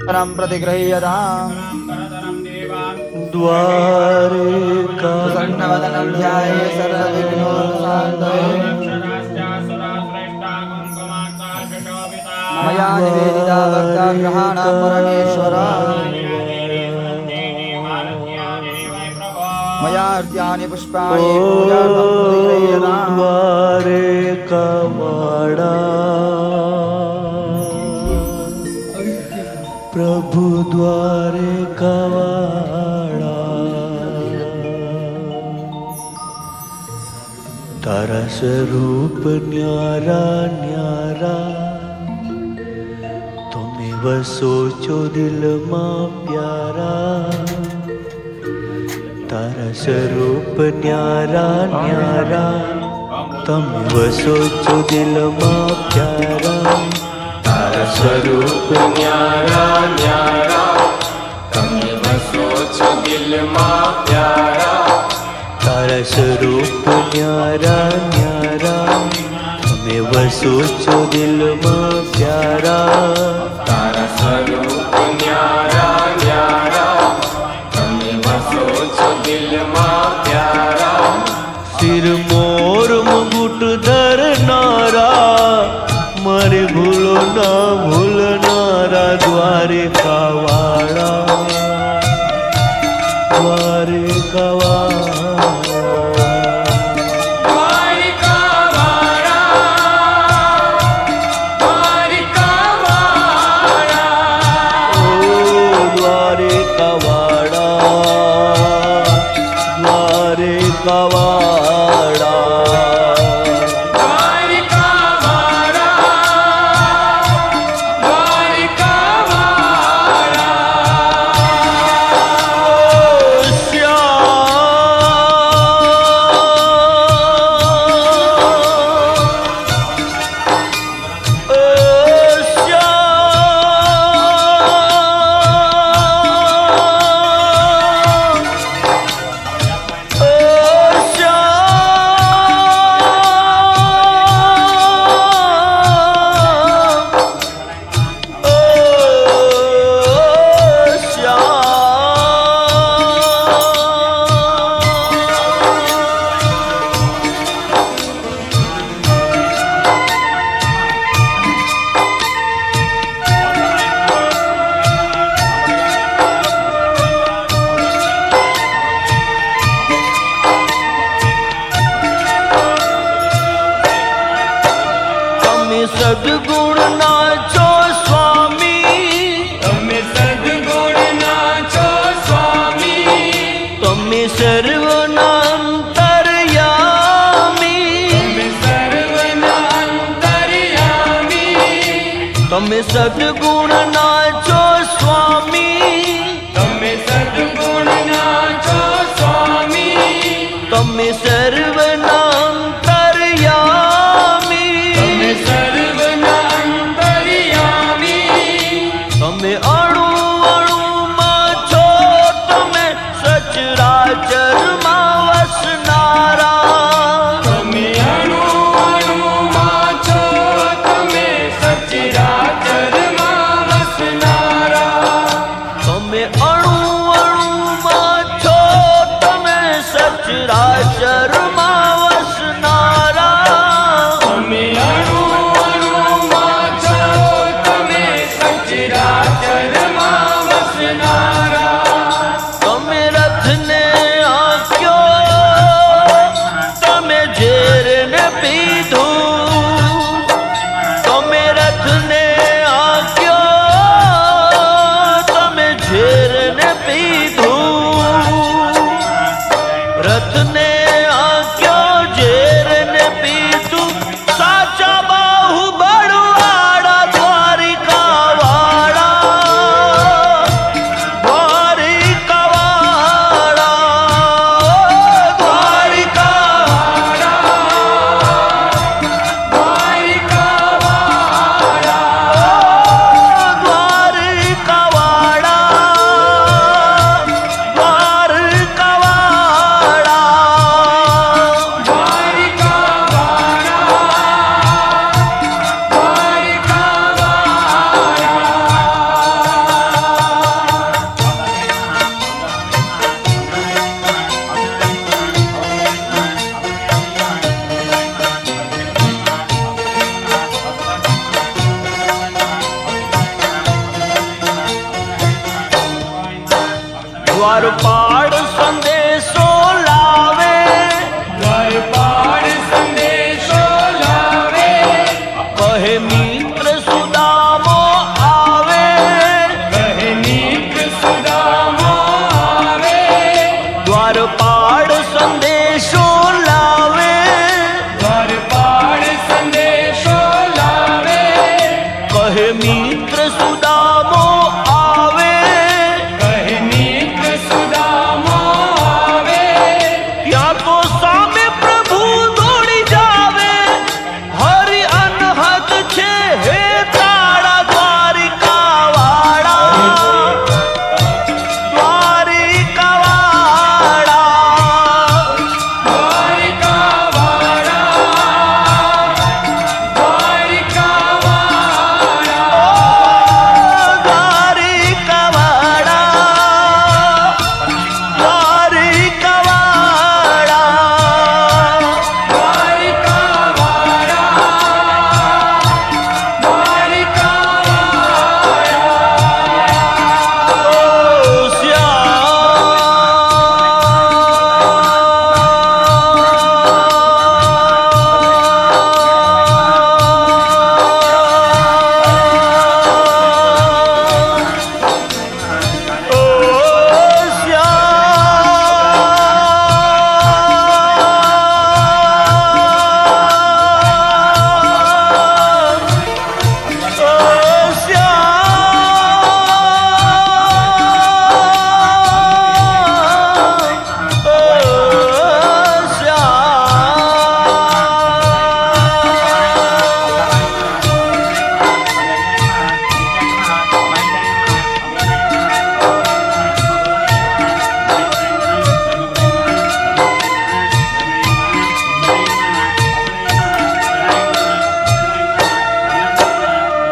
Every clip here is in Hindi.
प्रतिगृह्यताम् द्वारिका प्रसन्नवदनं ध्याये सर्वविघ्नोपशान्तये मया निवेदिता भक्ताग्रहाणां परमेश्वर मया अर्घ्यानि पुष्पाणि पूजार्थं प्रतिगृह्यताम् द्वारिकावाड़ा प्रभु द्वारिकावाड़ा तारा स्वरूप न्यारा न्यारा तुम्हें वसो चो दिल मां प्यारा तारा स्वरूप न्यारा न्यारा तुम्हें वसो चो दिल मां प्यारा तारा स्वरूप न्यारा न्यारा तुम्हें वसो चो दिल मां प्यारा तारा स्वरूप न्यारा न्यारा तुम्हें वसो चो दिल मां प्यारा तारा स्वरूप न्यारा न्यारा तुम्हें वसो चो दिल मां प्यारा सिर मोर मुकुट धरनारा मारे भूलो ना भूलनारा द्वारिकावाड़ा द्वारिकावाड़ा सद्गुण नाचो स्वामी तमे सद्गुण नाचो स्वामी तमे सर्वनांतर्यामी तमे सर्वनांतर्यामी तमे सद्गुण नाचो स्वामी तमे सद्गुण नाचो स्वामी तमे सर्वनांतर्यामी તમે અણુ અણુમાં છો તમે સચરાચરમાં વસનારા તમે અણુ અણુમાં છો તમે સચરાચરમાં વસનારા તમે અણુ અણુમાં છો તમે સચરાચરમાં વસનારા તમે અણુ અણુમાં છો તમે સચરાચરમાં વસનારા તમે રથને આંક્યો તમે ઝેરને પીધું તમે રથને આંક્યો તમે ઝેરને પીધું રથને આંક્યો ઝેરને પીધું સાચા બાહુબળવાળા द्वारपाल संदेशो लावे, द्वारपाल संदेशो लावे, कहे मित्र सुदामो आवे, कहे मित्र सुदामो आवे, द्वारपाल संदेशो लावे, द्वारपाल संदेशो लावे, कहे मित्र सुदामो आवे, कहे मित्र सुदामो आवे, या तो सामे प्रभु दौड़ी जावे, हरि अनहद छे हे ताड़ा द्वारिका वाड़ा, द्वारिका वाड़ा, द्वारिका वाड़ा, द्वारिका वाड़ा, द्वारिका वाड़ा, द्वारिका वाड़ा, द्वारिका वाड़ा, द्वारिका ओ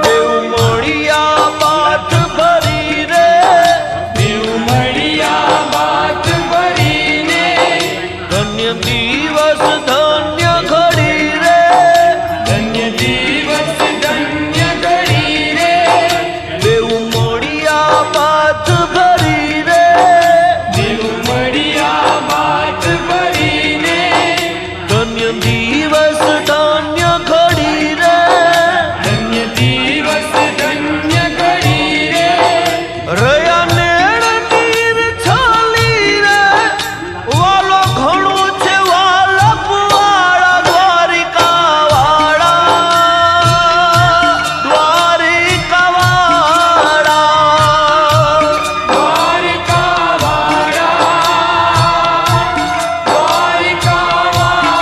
देव मोड़िया बात भरी रे, देव मड़िया बात भरीने, धन्य दिवस धन्य घड़ी रे, धन्य दिवस धन्य घड़ी रे, देव मोड़िया बात भरी रे, देव मड़िया बात भरीने, धन्य दिवस धन्य घड़ी रे, धन्य दिवस धन्य घड़ी रे, रया नेण नीर छाली रे, वालो घणो छे वालप वाळा, द्वारिका वाळा, द्वारिका वाळा, द्वारिका वाड़ा, द्वारिका वाड़ा,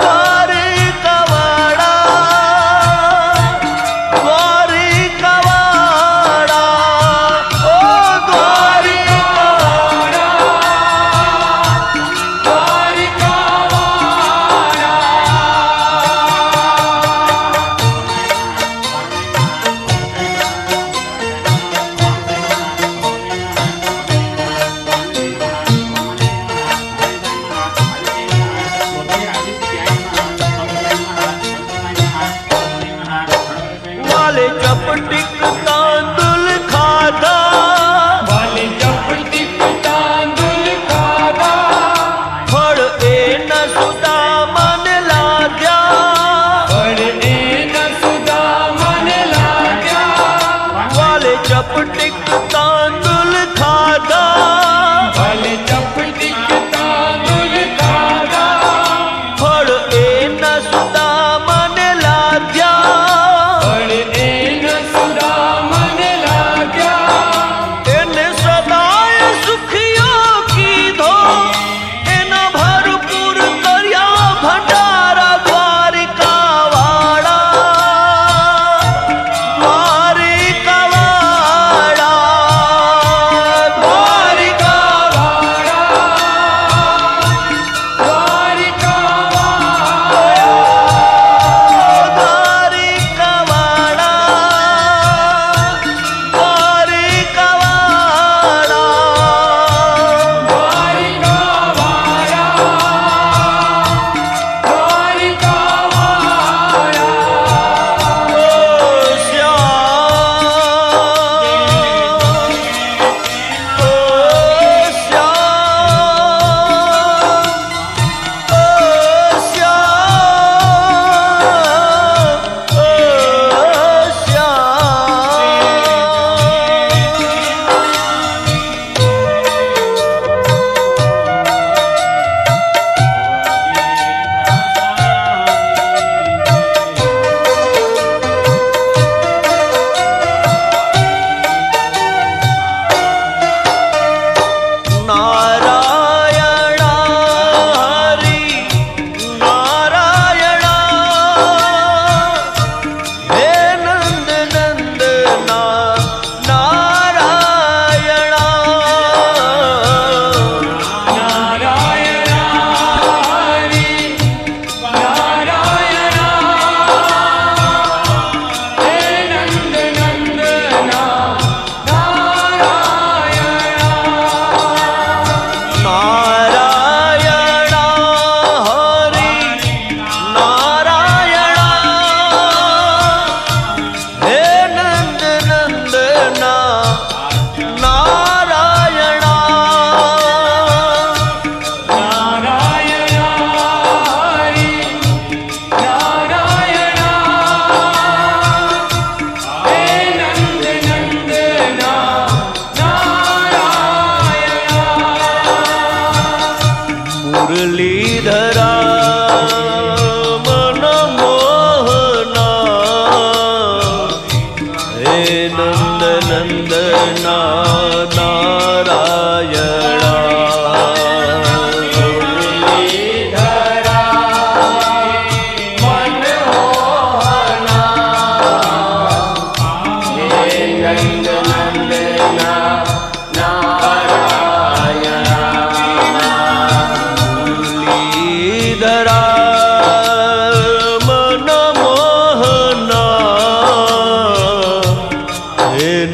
द्वारिका वाड़ा, द्वारिका वाड़ा, ओ द्वारिका वाड़ा, द्वारिका वाड़ा। वाले चपटिक तांदुल खाधा, वाले चपटिक तांदुल खाधा, फळ एन सुदामन लाग्या, फळ एन सुदामन लाग्या, वाले चपटिक तांदुल खाधा, वाले चपटिक तांदुल खाधा, फळ एन सुदामन लाग्या, फळ एन सुदामन नंद नंदना नारायणा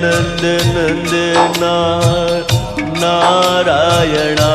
नंद नंदना नारायणा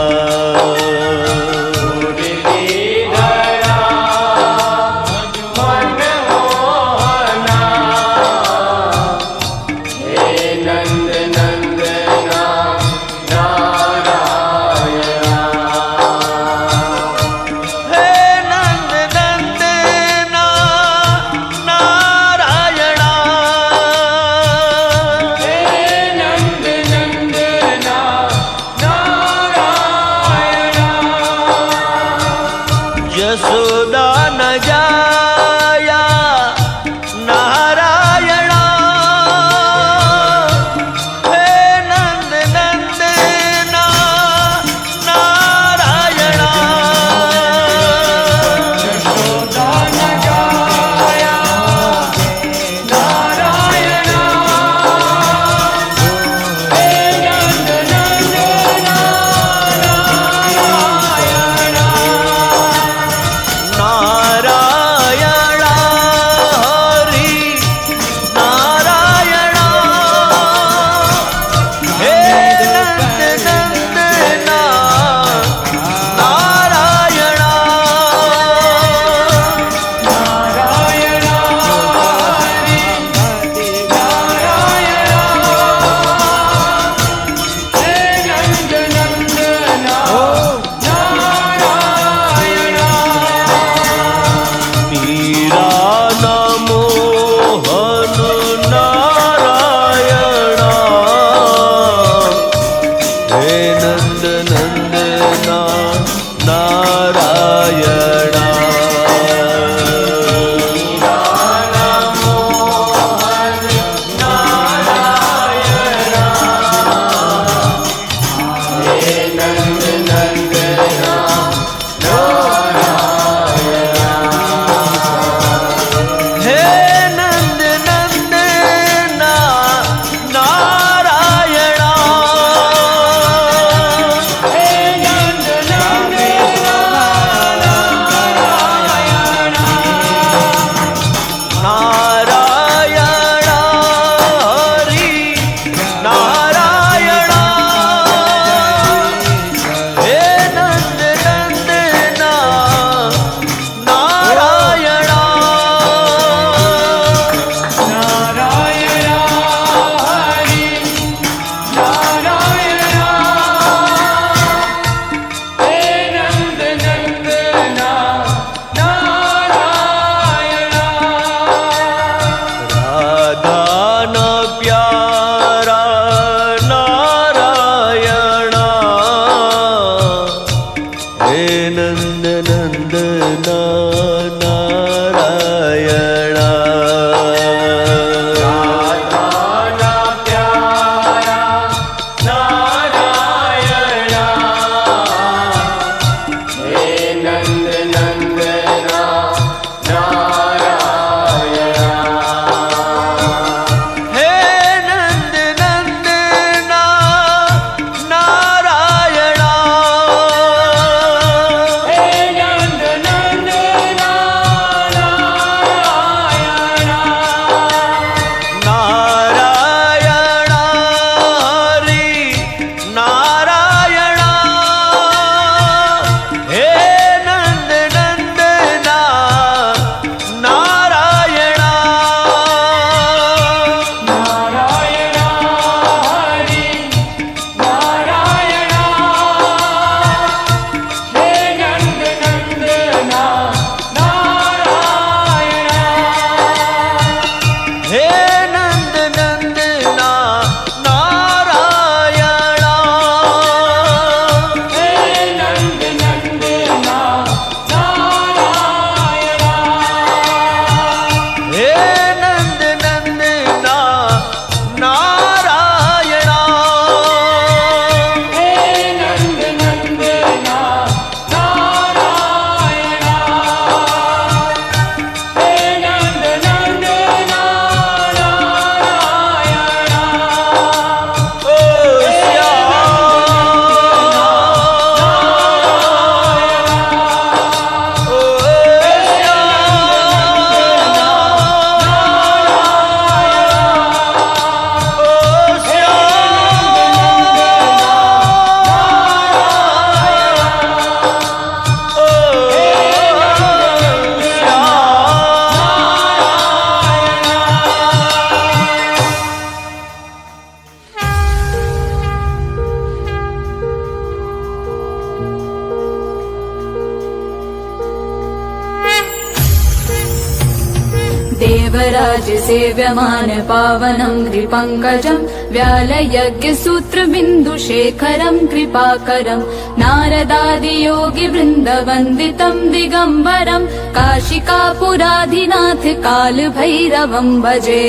देवराज सेव्यमान पावनं त्रिपङ्कजं व्यालयज्ञसूत्रबिन्दुशेखरं कृपाकरं नारदादियोगिवृन्दवन्दितं दिगम्बरं काशिकापुराधिनाथ कालभैरवं भजे।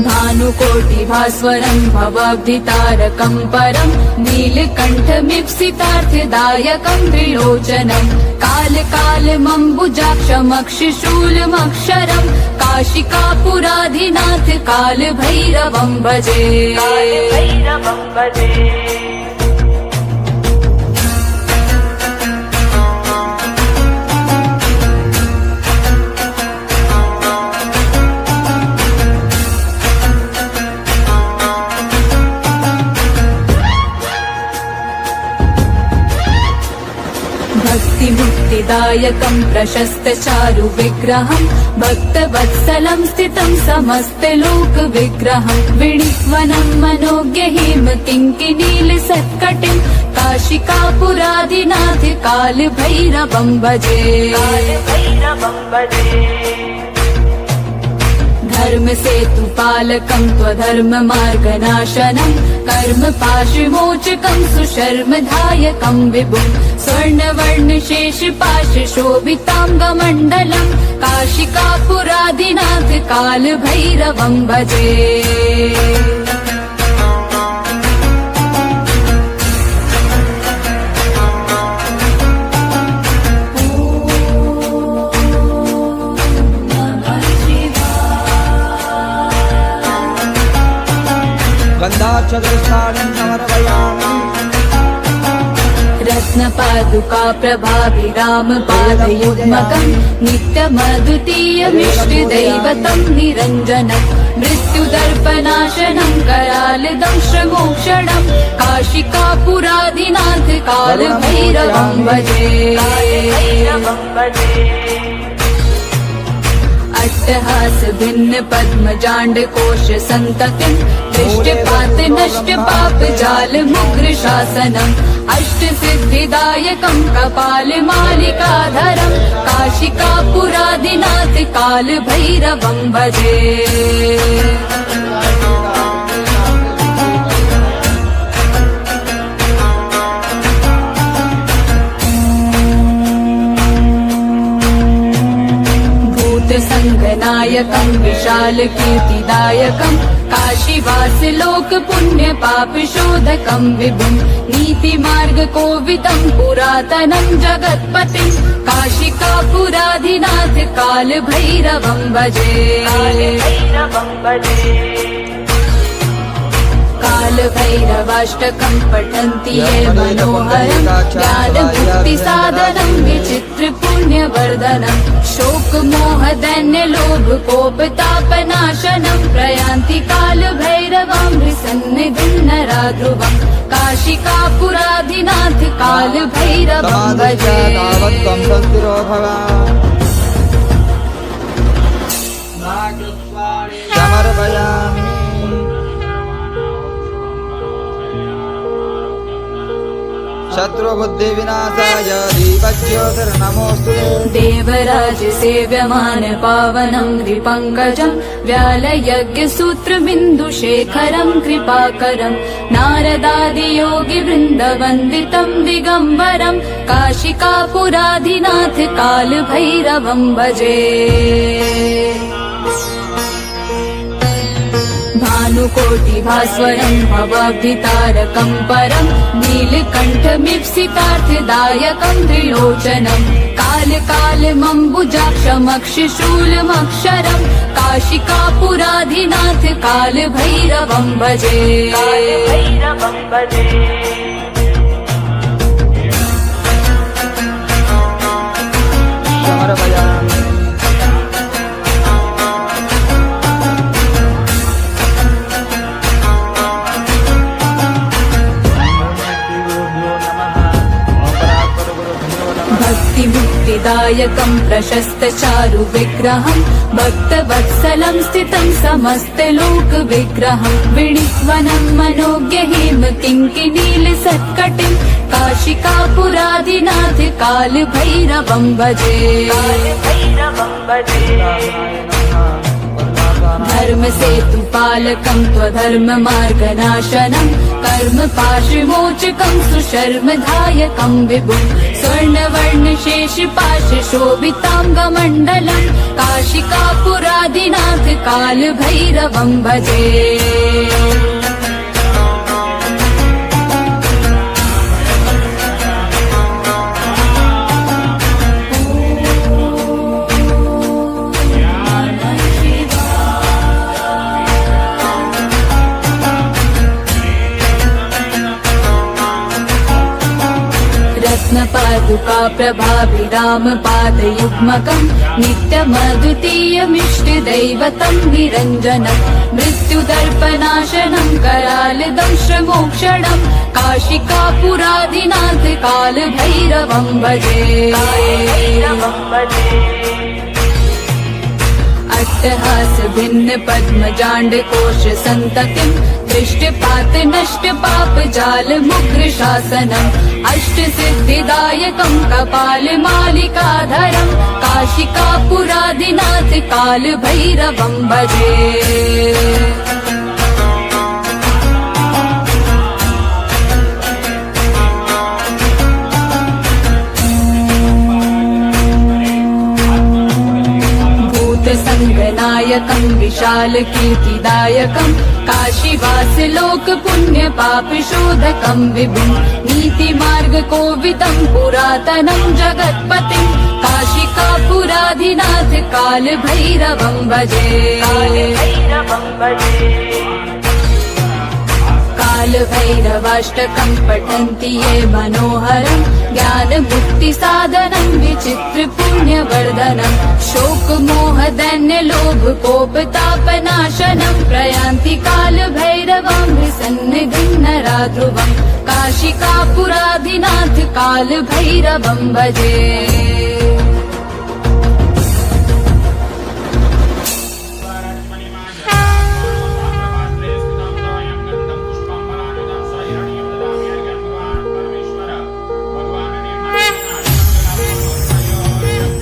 भानुकोटिभास्वरं भवाब्धितारकं परं नीलकण्ठमीप्सितार्थदायकं त्रिलोचनं कालकालमम्बुजाक्षमक्षिशूलमक्षरं काशिकापुराधिनाथ कालभैरवं भजे। भक्तिमुक्तिदायकं प्रशस्तचारु विग्रहं भक्तवत्सलं स्थितं समस्तलोकविग्रहं विणिक्वनं मनोज्ञहिम किङ्किनीलसत्कटिं काशिकापुराधिनाथ कालभैरवं भजे। धर्मसेतुपालकं त्वधर्ममार्गनाशनं कर्मपाशमोचकं सुशर्मधायकं विभुं स्वर्णवर्णशेषपाशशोभिताङ्गमण्डलं काशिकापुराधिनाथ कालभैरवं भजे। गन्धाक्षरस्थानं समर्पयामि। रत्नपादुका प्रभाभिरामपादयुग्मकं नित्यमद्वितीयमिष्टदैवतं निरञ्जनं मृत्युदर्पनाशनं करालदंशमोक्षणं काशिकापुराधिनाथ कालभैरवं भजे। अट्टहास भिन्न पद्मजाण्ड कोश सन्ततिं दृष्टपात नष्ट पाप जाल मुग्र शासनम् अष्ट सिद्धिदायकं कपाल मालिकाधरं काशिकापुराधिनाथ कालभैरवं भजे। संगनायकं विशाल कीर्तिदायकं काशीवास लोक पुण्य पाप शोधकं विभुं नीतिमार्ग कोवितं पुरातनं जगत्पतिं काशिकापुराधिनाथ कालभैरवं भजे। कालभैरवाष्टकं पठन्ति ये मनोहरं ज्ञानमुक्तिसाधनं विचित्रपुण्यवर्धनं शोकमोहदैन्यलोभकोपतापनाशनं प्रयान्ति कालभैरवं सन्निधिं नराध्रुवं काशिकापुराधिनाथ कालभैरवं भजे। समर्पयामि। शत्रुबुद्धिविनाशाय दीपज्योतिर्नमोऽस्तु देवराज सेव्यमान पावनं त्रिपङ्कजं व्यालयज्ञसूत्रबिन्दुशेखरं कृपाकरं नारदादियोगिवृन्दवन्दितं दिगम्बरं काशिकापुराधिनाथ कालभैरवं भजे। भानुकोटिभास्वरं भवाब्धितारकं परं नीलकण्ठमीप्सितार्थदायकं त्रिलोचनं कालकालमम्बुजाक्षमक्षिशूलमक्षरं काशिकापुराधिनाथ कालभैरवं भजे। समर्पयामि। सिद्धिदायकं प्रशस्तचारु विग्रहं भक्तवत्सलं स्थितं समस्तलोकविग्रहं विणिक्वनं मनोज्ञहिम किङ्किणीलसत्कटिं काशिकापुरादिनाथ कालभैरवं भजे। धर्म सेतु पालकं त्वधर्म मार्गनाशनं कर्म पाशमोचकं सुशर्मधायकं विभुं स्वर्णवर्ण शेष पाश शोभितांगमण्डलं काशिकापुरादिनाथ कालभैरवं भजे। पादुका प्रभाभिराम पादयुग्मकं नित्यमद्वितीयमिष्टदैवतं निरञ्जनं मृत्युदर्पनाशनं करालदंशमोक्षणं काशिकापुरादिनाथ कालभैरवं भजे। अट्टहास भिन्न पद्मजाण्ड कोश सन्ततिं दृष्टपात नष्ट पाप जाल मुग्र शासनम् अष्ट सिद्धिदायकं कपाल मालिकाधरं काशिकापुरादिनाथ कालभैरवं भजे। संगनायकं विशाल कीर्तिदायकं काशीवास लोक पुण्य पाप शोधकं विभुं नीति मार्ग कोविदं पुरातनं जगत्पतिं काशिकापुरादिनाथ कालभैरवं भजे। कालभैरवाष्टकं पठन्ति ये मनोहरं ज्ञान मुक्ति साधनं विचित्र पुण्यवर्धनं शोक मोह दैन्य लोभ कोप तापनाशनं प्रयान्ति कालभैरवं विसन्निधिं नरा ध्रुवं काशिकापुरादिनाथ कालभैरवं भजे।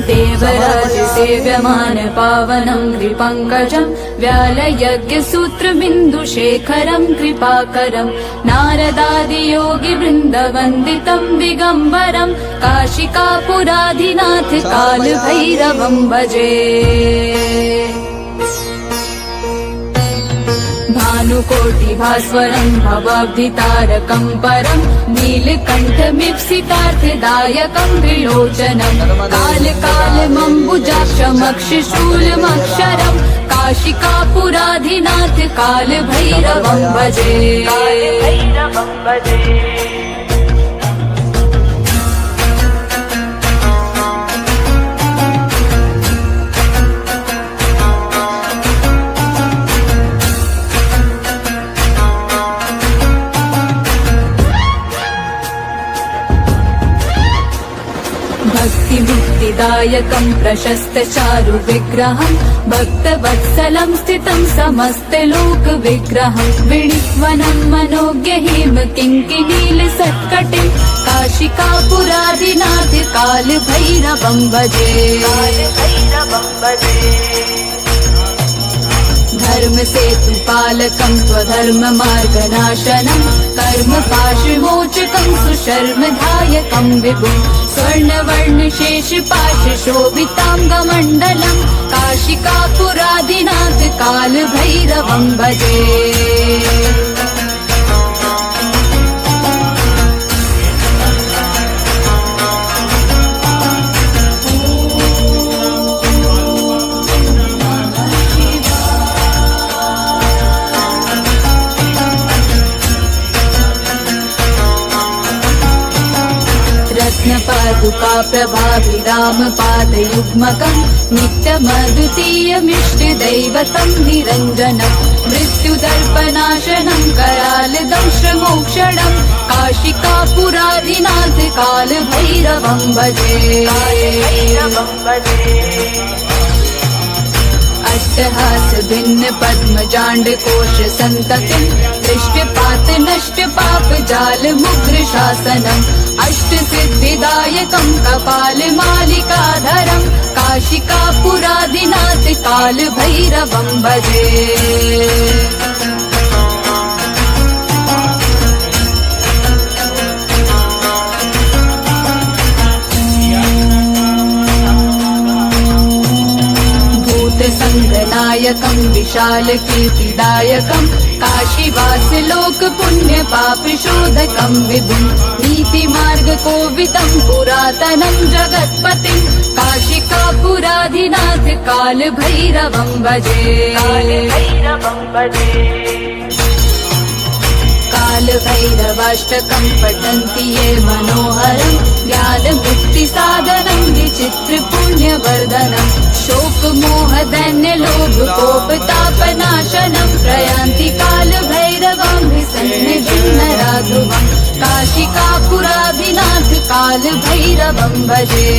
देवराज सेव्यमान पावनं कृपङ्कजं व्यालयज्ञसूत्रबिन्दुशेखरं कृपाकरं नारदादियोगि वृन्दवन्दितं दिगम्बरं काशिकापुरादिनाथ कालभैरवं भजे। भानुकोटिभास्वरं भवाब्धितारकं परं नीलकण्ठमीप्सितार्थदायकं त्रिलोचनं कालकालमम्बुजाक्षमक्षशूलमक्षरं काशिकापुरादिनाथ कालभैरवं भजे। भक्तिमुक्तिदायकं प्रशस्तचारु विग्रहं भक्तवत्सलं स्थितं समस्तलोकविग्रहं विणिक्वनं मनोज्ञहिम किङ्किणीलसत्कटिं काशिकापुरादिनाथ कालभैरवं भजे। धर्म सेतु पालकं त्वधर्म मार्गनाशनं कर्म पाशमोचकं सुशर्मधायकं विभुं स्वर्णवर्ण शेष पाश शोभितांगमण्डलं काशिकापुरादिनाथ कालभैरवं भजे। पादुका प्रभाभिराम पादयुग्मकं नित्यमद्वितीयमिष्टदैवतं निरञ्जनं मृत्युदर्पनाशनं करालदंशमोक्षणं काशिकापुरादिनाथ कालभैरवं भजे। अट्टहास भिन्न पद्मजाण्ड कोश सन्ततिं दृष्टपात नष्ट पाप जाल मुद्र शासनम् अष्ट सिद्धिदायकं कपाल मालिकाधरं काशिकापुरादिनाथ काल भैरवं भजे। संगनायकं विशाल कीर्तिदायकं काशीवास लोक पुण्य पाप शोधकं विभुं नीति मार्ग कोविदं पुरातनं जगत्पतिं काशिकापुराधिनाथ काल भैरवं भजे। काल भैरवाष्टकं पठन्ति ये मनोहरं ज्ञान मुक्ति साधनं विचित्र पुण्यवर्धनं शोक मोह दैन्य लोभ कोप तापनाशनं प्रयान्ति काल भैरवं विसन्निधिं राघवं काशिकापुराधिनाथ काल भैरवं भजे।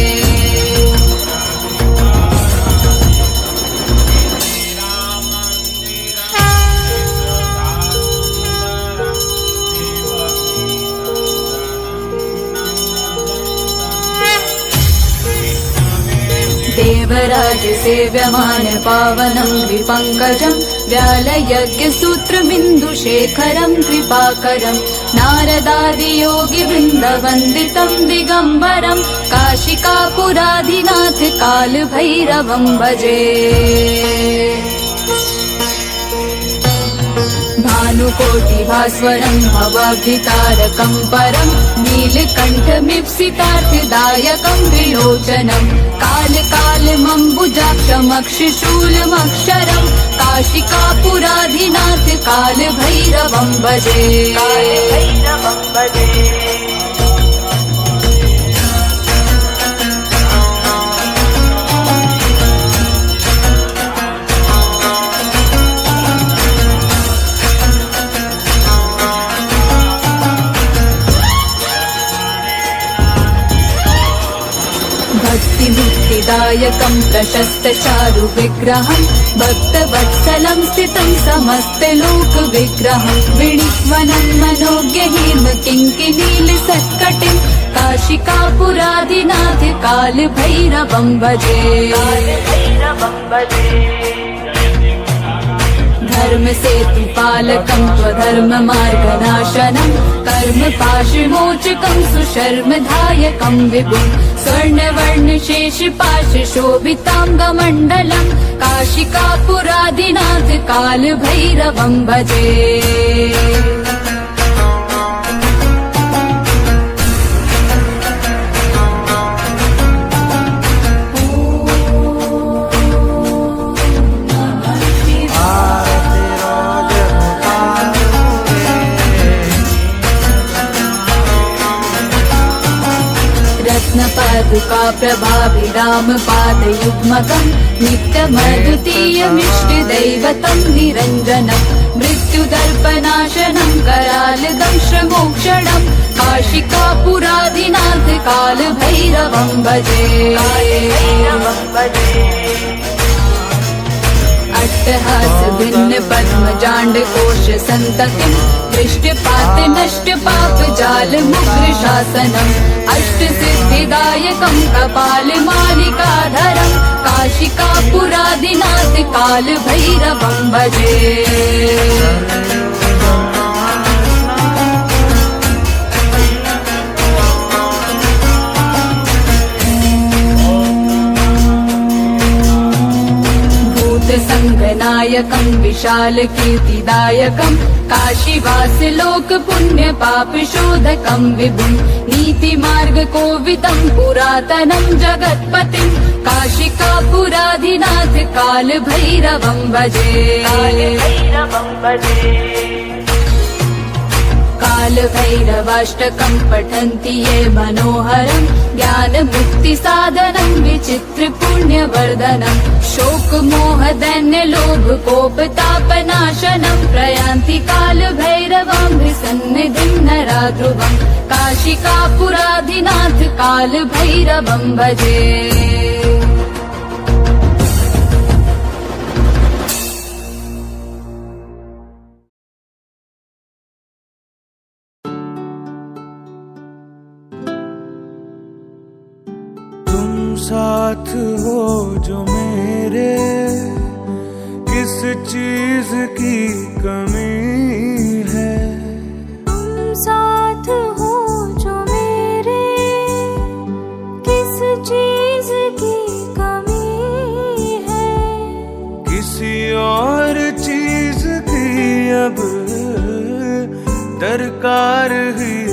देवराज सेव्यमान पावनं द्विपङ्कजं व्यालयज्ञसूत्रमिन्दुशेखरं कृपाकरं नारदादियोगिवृन्दवन्दितं दिगम्बरं काशिकापुराधिनाथ काल भैरवं भजे। भानुकोटिभास्वरं भवाब्धितारकं परं नीलकण्ठमीप्सितार्थदायकं विलोचनं कालकालमम्बुजाक्षमक्षशूलमक्षरं काशिकापुराधिनाथ काल भैरवं भजे। भक्तिमुक्तिदायकं प्रशस्त चारु विग्रहं भक्तवत्सलं स्थितं समस्तलोक विग्रहं विणिक्वनं मनोज्ञहीम किङ्किनील सत्कटिं काशिकापुराधिनाथ काल भैरवं भजे। धर्म सेतु पालकं स्वधर्म मार्गनाशनं कर्म पाशमोचकं सुशर्मधायकं विभुं स्वर्णवर्ण शेष पाश शोभितांगमण्डलं काशिकापुराधिनाथ काल भैरवं भजे। पादुका प्रभाभिराम पादयुग्मकं नित्यमद्वितीयमिष्टदैवतं निरञ्जनं मृत्युदर्पनाशनं करालदंशमोक्षणं काशिकापुराधिनाथ काल भैरवं भजे। अट्टहास भिन्न पद्मजाण्ड कोश सन्ततिं दृष्टपात नष्ट पाप जाल मुद्र शासनम् अष्ट सिद्धिदायकं कपाल मालिकाधरं काशिकापुरादिनाथ काल भैरवं भजे। संगनायकं विशाल कीर्तिदायकं काशीवास लोक पुण्य पाप शोधकं विभुं नीति मार्ग कोविदं पुरातनं जगत्पतिं काशिकापुराधिनाथ काल भैरवं भजे। काल भैरवाष्टकं पठन्ति ये मनोहरं ज्ञान मुक्ति साधनं विचित्र पुण्यवर्धनं शोक मोह दैन्य लोभ कोप तापनाशनं प्रयान्ति काल भैरवं सन्निधिं नरा ध्रुवं काशिकापुराधिनाथ काल भैरवं भजे। साथ हो जो मेरे किस चीज की कमी है। तुम साथ हो जो मेरे किस चीज की कमी है। किसी और चीज की अब दरकार ही